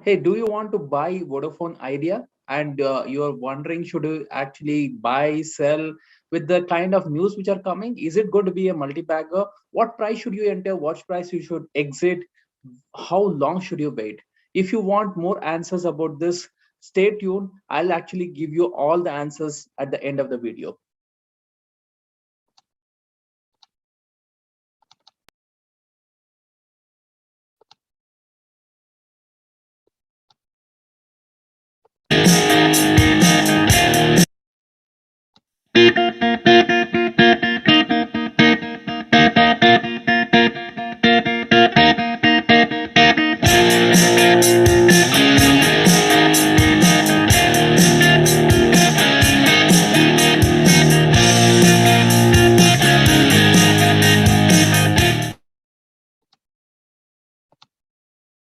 Hey, do you want to buy Vodafone Idea? And you're wondering, should you actually buy, sell with the kind of news which are coming? Is it going to be a multi-bagger? What price should you enter? What price you should exit? How long should you wait? If you want more answers about this, stay tuned. I'll actually give you all the answers at the end of the video.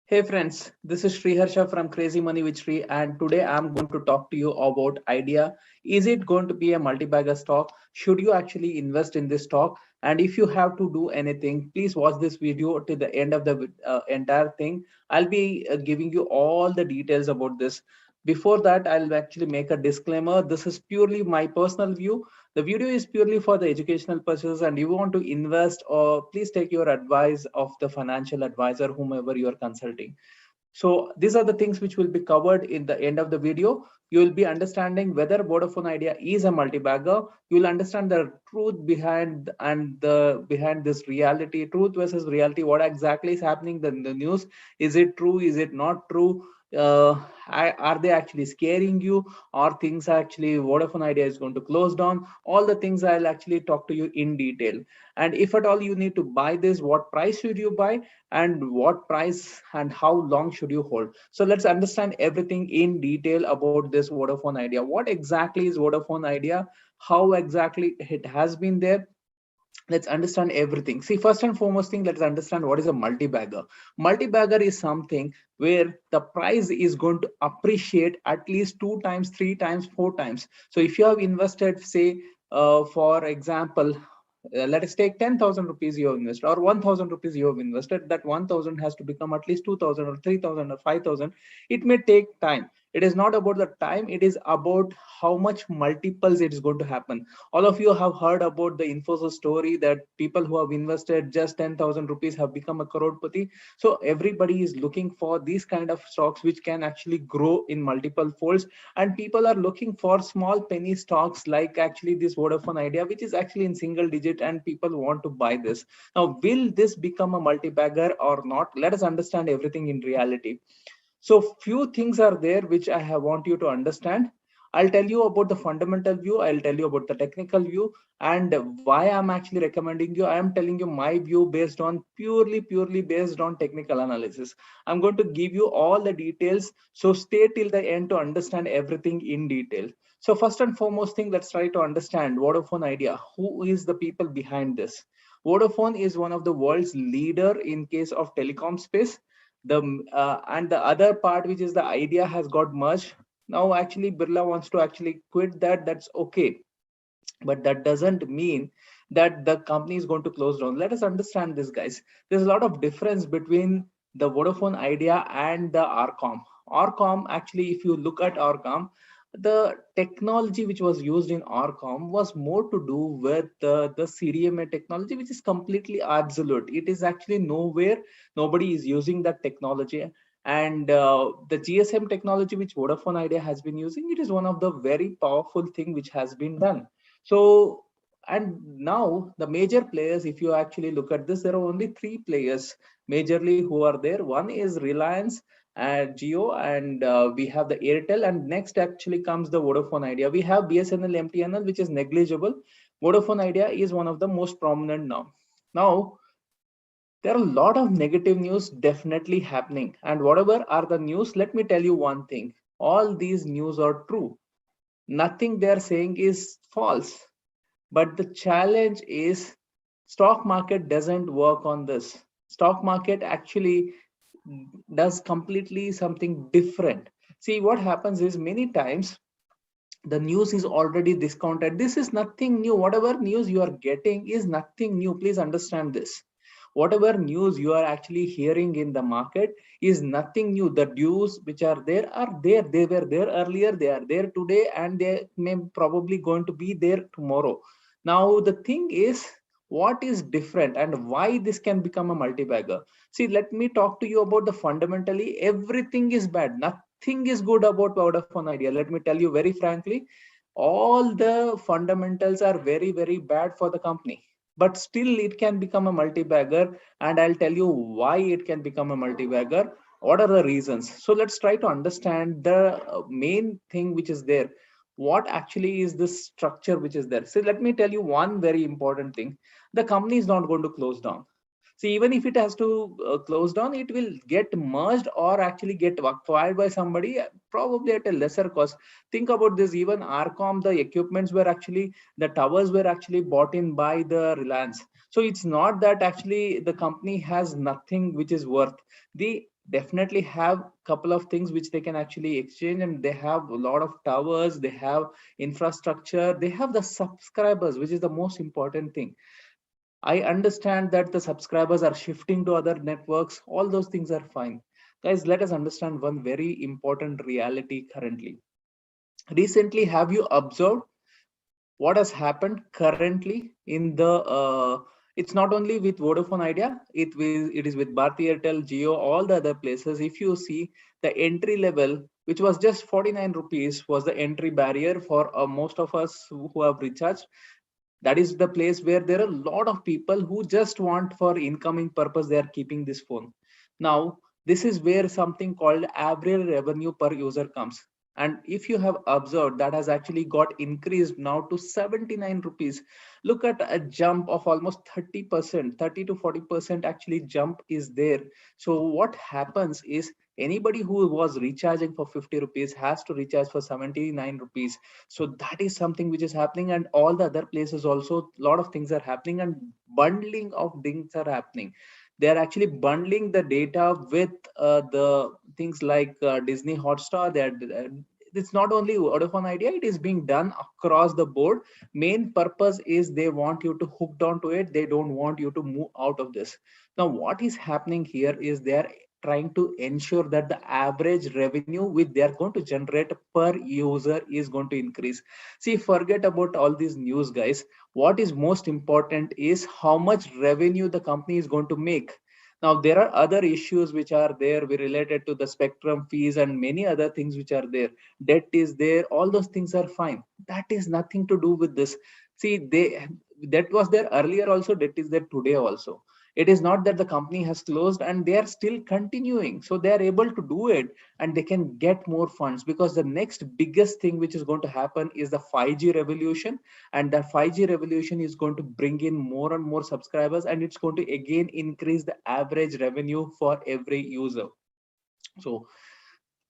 Hey friends, this is Sriharsha from Crazy Money with Sri, and today I'm going to talk to you about idea. Is it going to be a multi-bagger stock? Should you actually invest in this stock? And if you have to do anything, please watch this video to the end of the entire thing. I'll be giving you all the details about this. Before that, I'll actually make a disclaimer. This is purely my personal view. The video is purely for the educational purposes, and you want to invest, or please take your advice of the financial advisor whomever you are consulting. So these are the things which will be covered in the end of the video. You will be understanding whether Vodafone Idea is a multi-bagger. You will understand the truth behind and the behind this reality, truth versus reality. What exactly is happening in the news? Is it true? Is it not true? Are they actually scaring you, or things actually Vodafone Idea is going to close down? All the things I'll actually talk to you in detail. And if at all you need to buy this, what price should you buy? And what price and how long should you hold? So let's understand everything in detail about this Vodafone Idea. What exactly is Vodafone Idea? How exactly it has been there? Let's understand everything. See, first and foremost thing, let's understand what is a multi-bagger. Multi-bagger is something where the price is going to appreciate at least 2 times, 3 times, 4 times. So if you have invested, say, for example, let us take 10,000 rupees you have invested, or 1,000 rupees you have invested. That 1,000 has to become at least 2,000 or 3,000 or 5,000. It may take time. It is not about the time, it is about how much multiples it is going to happen. All of you have heard about the Infosys story that people who have invested just 10,000 rupees have become a crorepati. So everybody is looking for these kind of stocks which can actually grow in multiple folds, and people are looking for small penny stocks like actually this Vodafone Idea, which is actually in single digit, and people want to buy this. Now, will this become a multi-bagger or not? Let us understand everything in reality. So few things are there which I have want you to understand. I'll tell you about the fundamental view. I'll tell you about the technical view, and why I'm actually recommending you. I am telling you my view based on purely based on technical analysis. I'm going to give you all the details. So stay till the end to understand everything in detail. So first and foremost thing, let's try to understand Vodafone Idea. Who is the people behind this? Vodafone is one of the world's leader in case of telecom space. The and the other part, which is the idea, has got merged. Now actually Birla wants to actually quit that. That's okay, but that doesn't mean that the company is going to close down. Let us understand this, guys. There's a lot of difference between the Vodafone Idea and the Arcom. Arcom, actually, if you look at Arcom, the technology which was used in Arcom was more to do with the CDMA technology, which is completely absolute. It is actually nowhere, nobody is using that technology. And the GSM technology which Vodafone Idea has been using, it is one of the very powerful thing which has been done. So, and now the major players, if you actually look at this, there are only three players majorly who are there. One is Reliance and Geo, and we have the Airtel, and next actually comes the Vodafone Idea. We have BSNL, MTNL, which is negligible. Vodafone Idea is one of the most prominent now. Now, there are a lot of negative news definitely happening, and whatever are the news, let me tell you one thing. All these news are true. Nothing they are saying is false. But the challenge is stock market doesn't work on this. Stock market actually does completely something different. See, what happens is many times the news is already discounted. This is nothing new. Whatever news you are getting is nothing new. Please understand this. Whatever news you are actually hearing in the market is nothing new. The news which are there. They were there earlier, they are there today, and they may probably going to be there tomorrow. Now the thing is, what is different and why this can become a multi-bagger? See, let me talk to you about the fundamentally everything is bad. Nothing is good about Vodafone Idea. Let me tell you very frankly, all the fundamentals are very, very bad for the company. But still, it can become a multi-bagger, and I'll tell you why it can become a multi-bagger. What are the reasons? So let's try to understand the main thing which is there. What actually is this structure which is there? So let me tell you one very important thing. The company is not going to close down. See, even if it has to close down, it will get merged or actually get acquired by somebody, probably at a lesser cost. Think about this. Even Arcom, the equipments were actually, the towers were actually bought in by the Reliance. So it's not that actually the company has nothing which is worth. They definitely have couple of things which they can actually exchange, and they have a lot of towers, they have infrastructure, they have the subscribers, which is the most important thing. I understand that the subscribers are shifting to other networks. All those things are fine. Guys, let us understand one very important reality currently. Recently, have you observed what has happened currently in the it's not only with Vodafone Idea, it is with Bharti Airtel, Jio, all the other places. If you see the entry level, which was just 49 rupees, was the entry barrier for most of us who have recharged. That is the place where there are a lot of people who just want for incoming purpose, they are keeping this phone. Now this is where something called average revenue per user comes, and if you have observed, that has actually got increased now to 79 rupees. Look at a jump of almost 30%, 30 to 40% actually jump is there. So what happens is, anybody who was recharging for 50 rupees has to recharge for 79 rupees. So that is something which is happening, and all the other places also a lot of things are happening, and bundling of things are happening. They are actually bundling the data with the things like Disney Hotstar. It's not only Vodafone Idea, it is being done across the board. Main purpose is they want you to hooked onto it, they don't want you to move out of this. Now what is happening here is they are trying to ensure that the average revenue which they are going to generate per user is going to increase. See, forget about all these news, guys. What is most important is how much revenue the company is going to make. Now there are other issues which are there related to the spectrum fees and many other things which are there. Debt is there, all those things are fine. That is nothing to do with this. See, they, that was there earlier also, that is there today also. It is not that the company has closed, and they are still continuing, so they are able to do it, and they can get more funds, because the next biggest thing which is going to happen is the 5G revolution. And the 5G revolution is going to bring in more and more subscribers, and it's going to again increase the average revenue for every user. So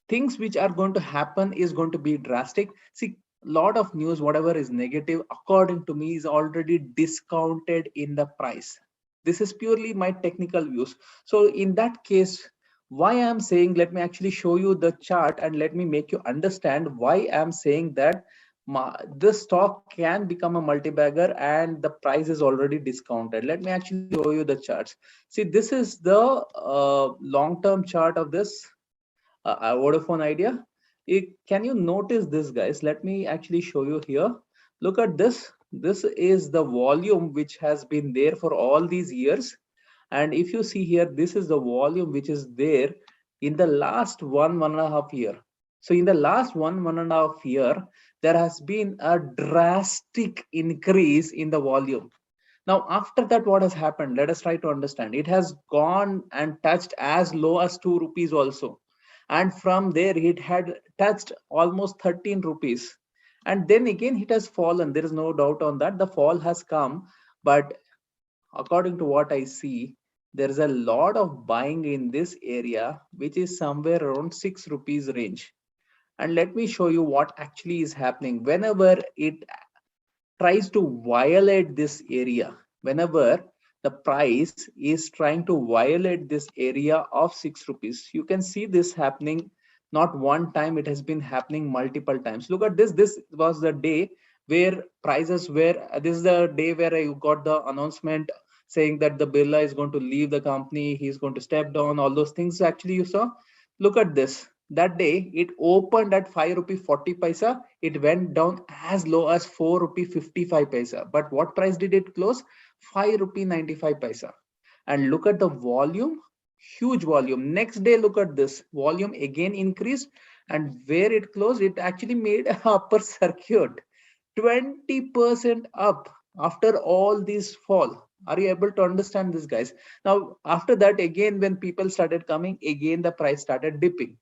things which are going to happen is going to be drastic. See, lot of news, whatever is negative, according to me, is already discounted in the price. This is purely my technical views. So in that case, why I'm saying, let me actually show you the chart and let me make you understand why I'm saying that this stock can become a multi-bagger and the price is already discounted. Let me actually show you the charts. See, this is the long-term chart of this Vodafone Idea. Can you notice this, guys? Let me actually show you here. Look at this. This is the volume which has been there for all these years. And if you see here, this is the volume which is there in the last one and a half year. So in the last one and a half year, there has been a drastic increase in the volume. Now, after that, what has happened? Let us try to understand. It has gone and touched as low as 2 rupees also. And from there, it had touched almost 13 rupees. And then again, it has fallen. There is no doubt on that. The fall has come. But according to what I see, there is a lot of buying in this area, which is somewhere around 6 rupees range. And let me show you what actually is happening. Whenever it tries to violate this area, whenever the price is trying to violate this area of 6 rupees, you can see this happening not one time, it has been happening multiple times. Look at this. This was the day where prices were, this is the day where I got the announcement saying that the Birla is going to leave the company, he's going to step down, all those things actually you saw. Look at this. That day it opened at 5 rupee 40 paisa. It went down as low as 4 rupee 55 paisa. But what price did it close? 5 rupee 95 paisa. And look at the volume, huge volume. Next day, look at this volume again increased, and where it closed, it actually made a upper circuit, 20% up after all these fall. Are you able to understand this, guys? Now, after that, again, when people started coming, again the price started dipping.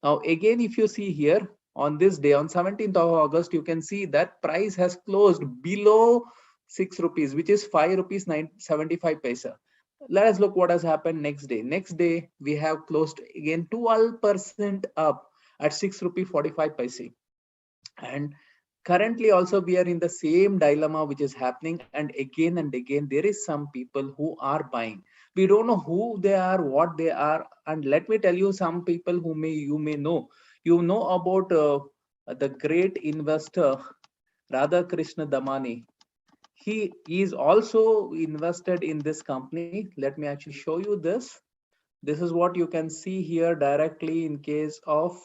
Now, again, if you see here on this day, on 17th of August, you can see that price has closed below 6 rupees, which is 5 rupees 75 paisa. Let us look what has happened next day. Next day, we have closed again 12% up at 6 rupee 45 paise. And currently also we are in the same dilemma which is happening, and again there is some people who are buying. We don't know who they are, what they are. And let me tell you, some people who you may know, about the great investor Radha Krishna Damani. He is also invested in this company. Let me actually show you this. This is what you can see here directly in case of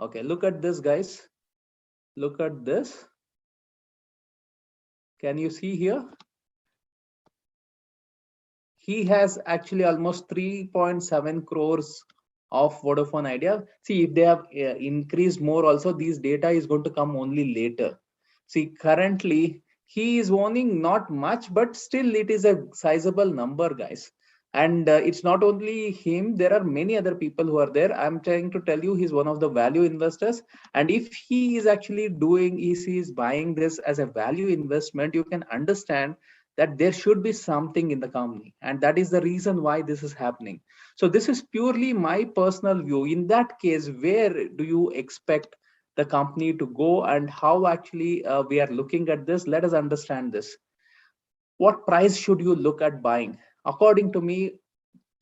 okay, look at this, guys. Look at this. Can you see here? He has actually almost 3.7 crores of Vodafone Idea. See, if they have increased more also, these data is going to come only later. See, currently he is owning not much, but still it is a sizable number, guys. And it's not only him, there are many other people who are there. I'm trying to tell you, he's one of the value investors. And if he is actually doing, he is buying this as a value investment, you can understand that there should be something in the company, and that is the reason why this is happening. So this is purely my personal view. In that case, where do you expect the company to go, and how actually we are looking at this? Let us understand this. What price should you look at buying? According to me,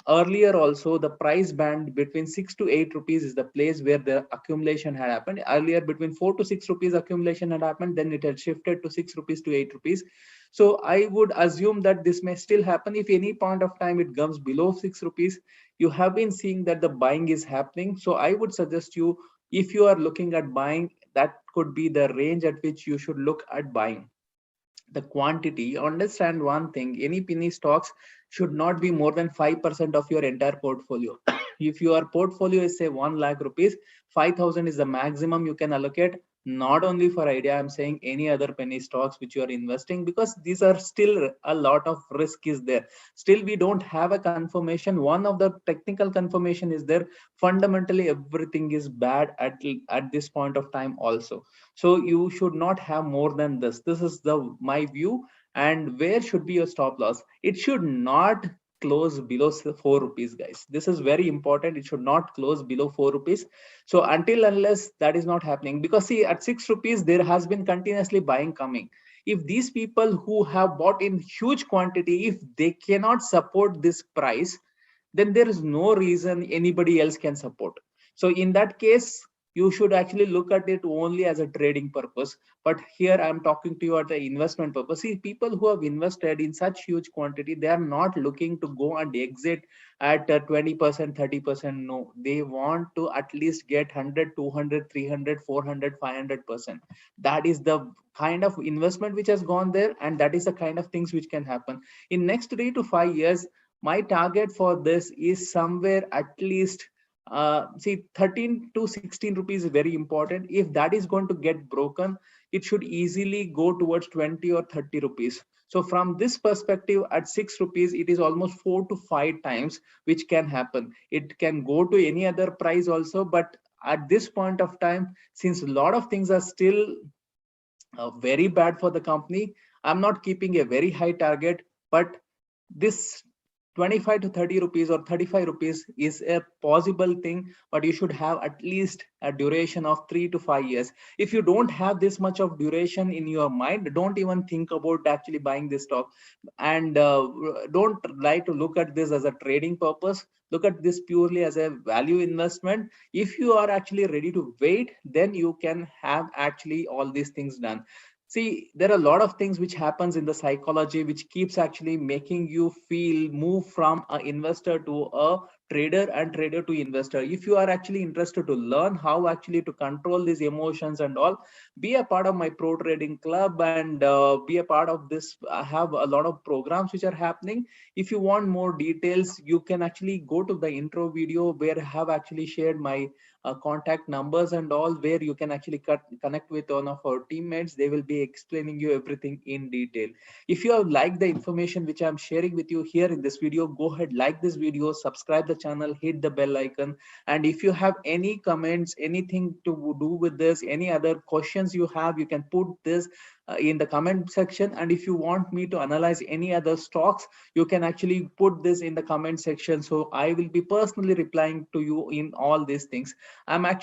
earlier also the price band between 6 to 8 rupees is the place where the accumulation had happened. Earlier between 4 to 6 rupees accumulation had happened, then it had shifted to 6 rupees to 8 rupees. So I would assume that this may still happen. If any point of time it comes below 6 rupees, you have been seeing that the buying is happening. So I would suggest you, if you are looking at buying, that could be the range at which you should look at buying. The quantity, understand one thing, any penny stocks should not be more than 5% of your entire portfolio. If your portfolio is say 1 lakh rupees, 5,000 is the maximum you can allocate. Not only for Idea, I'm saying any other penny stocks which you are investing, because these are still a lot of risk is there. Still we don't have a confirmation. One of the technical confirmation is there, fundamentally everything is bad at this point of time also. So you should not have more than this. This is the my view. And where should be your stop loss? It should not close below 4 rupees, guys. This is very important. It should not close below 4 rupees. So until unless that is not happening, because see, at 6 rupees there has been continuously buying coming. If these people who have bought in huge quantity, if they cannot support this price, then there is no reason anybody else can support. So in that case, you should actually look at it only as a trading purpose. But here I'm talking to you at the investment purpose. See, people who have invested in such huge quantity, they are not looking to go and exit at 20%, 30%. No, they want to at least get 100, 200, 300, 400, 500%. That is the kind of investment which has gone there, and that is the kind of things which can happen in next 3 to 5 years. My target for this is somewhere at least see, 13 to 16 rupees is very important. If that is going to get broken, it should easily go towards 20 or 30 rupees. So from this perspective, at 6 rupees, it is almost 4 to 5 times which can happen. It can go to any other price also, but at this point of time, since a lot of things are still very bad for the company, I'm not keeping a very high target, but this 25 to 30 rupees or 35 rupees is a possible thing, but you should have at least a duration of 3 to 5 years. If you don't have this much of duration in your mind, don't even think about actually buying this stock. And don't try to look at this as a trading purpose. Look at this purely as a value investment. If you are actually ready to wait, then you can have actually all these things done. See, there are a lot of things which happens in the psychology which keeps actually making you feel move from an investor to a trader and trader to investor. If you are actually interested to learn how actually to control these emotions and all, be a part of my pro trading club and be a part of this. I have a lot of programs which are happening. If you want more details, you can actually go to the intro video where I have actually shared my contact numbers and all, where you can actually connect with one of our teammates. They will be explaining you everything in detail. If you have liked the information which I'm sharing with you here in this video, go ahead, like this video, subscribe the channel, hit the bell icon. And if you have any comments, anything to do with this, any other questions you have, you can put this in the comment section. And if you want me to analyze any other stocks, you can actually put this in the comment section, so I will be personally replying to you in all these things. I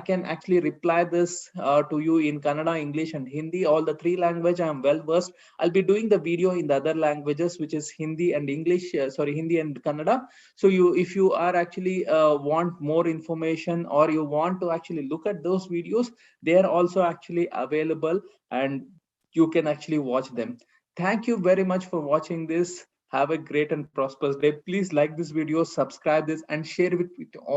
can actually reply this to you in Kannada, English and Hindi, all the three language. I'm well versed. I'll be doing the video in the other languages, which is Hindi and English, sorry, Hindi and Kannada. So if you are actually want more information, or you want to actually look at those videos, they are also actually available, and you can actually watch them. Thank you very much for watching this. Have a great and prosperous day. Please like this video, subscribe this, and share it with all